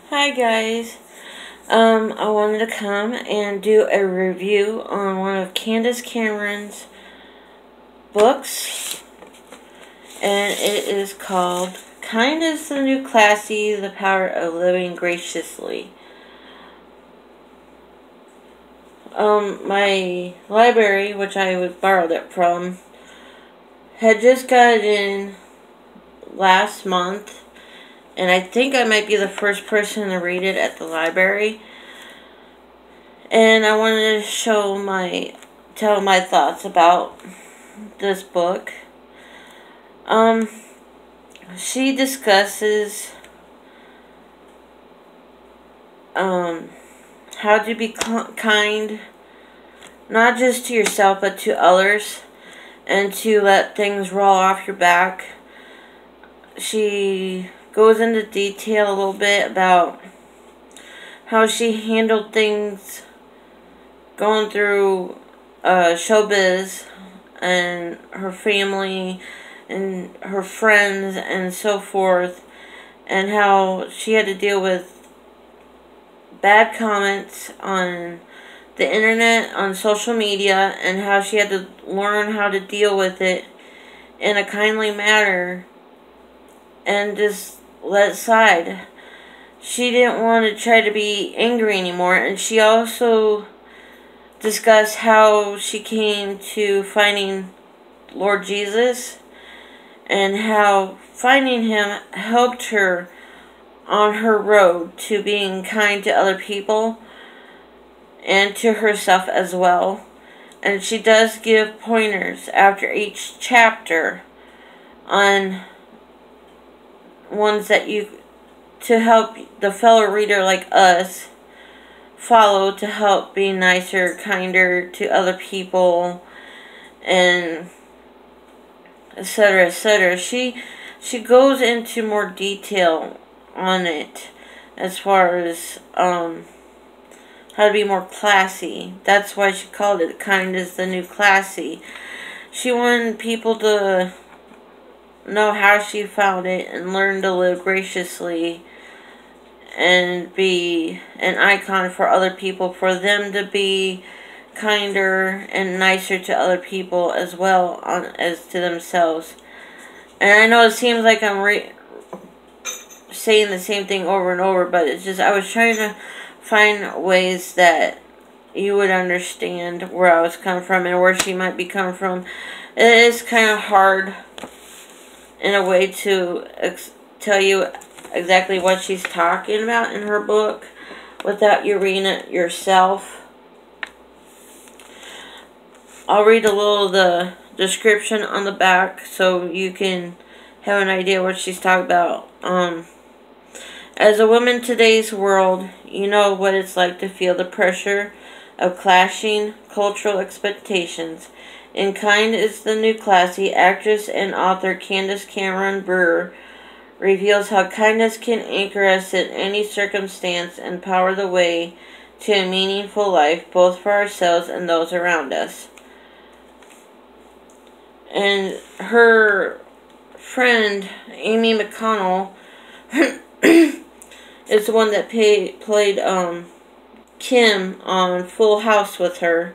Hi guys. I wanted to come and do a review on one of Candace Cameron's books, and it is called Kindness the New Classy, The Power of Living Graciously. My library, which I borrowed it from, had just got it in last month. And I think I might be the first person to read it at the library. And I wanted to tell my thoughts about this book. She discusses how to be kind, not just to yourself, but to others, and to let things roll off your back. She goes into detail a little bit about how she handled things going through showbiz and her family and her friends and so forth, and how she had to deal with bad comments on the internet, on social media, and how she had to learn how to deal with it in a kindly manner and just let it slide. She didn't want to try to be angry anymore, and she also discussed how she came to finding Lord Jesus and how finding him helped her on her road to being kind to other people and to herself as well. And she does give pointers after each chapter on ones that to help the fellow reader like us follow, to help be nicer, kinder to other people, and etc., etc. She goes into more detail on it as far as how to be more classy. That's why she called it Kindness the New Classy. She wanted people to know how she found it and learn to live graciously and be an icon for other people, for them to be kinder and nicer to other people as well as to themselves. And I know it seems like I'm saying the same thing over and over, but it's just I was trying to find ways that you would understand where I was coming from and where she might be coming from. It is kind of hard in a way to tell you exactly what she's talking about in her book without you reading it yourself. I'll read a little of the description on the back so you can have an idea what she's talking about. As a woman in today's world, you know what it's like to feel the pressure of clashing cultural expectations. In Kindness the New Classy, actress and author Candace Bure reveals how kindness can anchor us in any circumstance and power the way to a meaningful life, both for ourselves and those around us. And her friend, Amy McConnell, is the one that played Kim on Full House with her.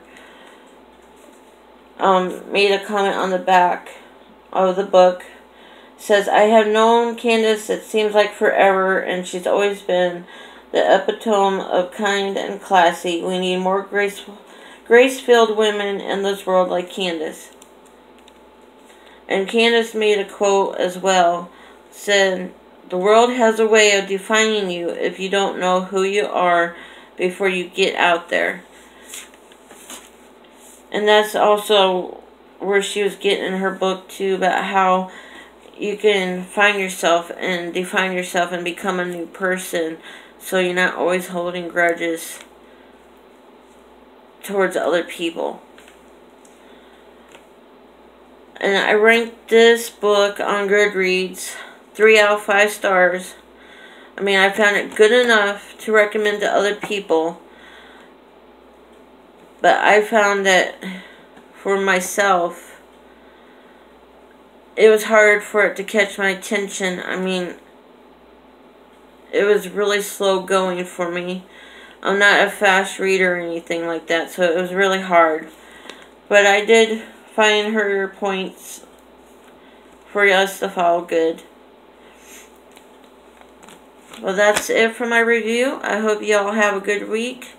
Made a comment on the back of the book. Says, I have known Candace, it seems like forever, and she's always been the epitome of kind and classy. We need more grace-filled women in this world like Candace. And Candace made a quote as well. Said, the world has a way of defining you if you don't know who you are before you get out there. And that's also where she was getting in her book too, about how you can find yourself and define yourself and become a new person, so you're not always holding grudges towards other people. And I ranked this book on Goodreads 3 out of 5 stars. I mean, I found it good enough to recommend to other people, but I found that for myself, it was hard for it to catch my attention. I mean, it was really slow going for me. I'm not a fast reader or anything like that, so it was really hard. But I did find her points for us to follow good. Well, that's it for my review. I hope you all have a good week.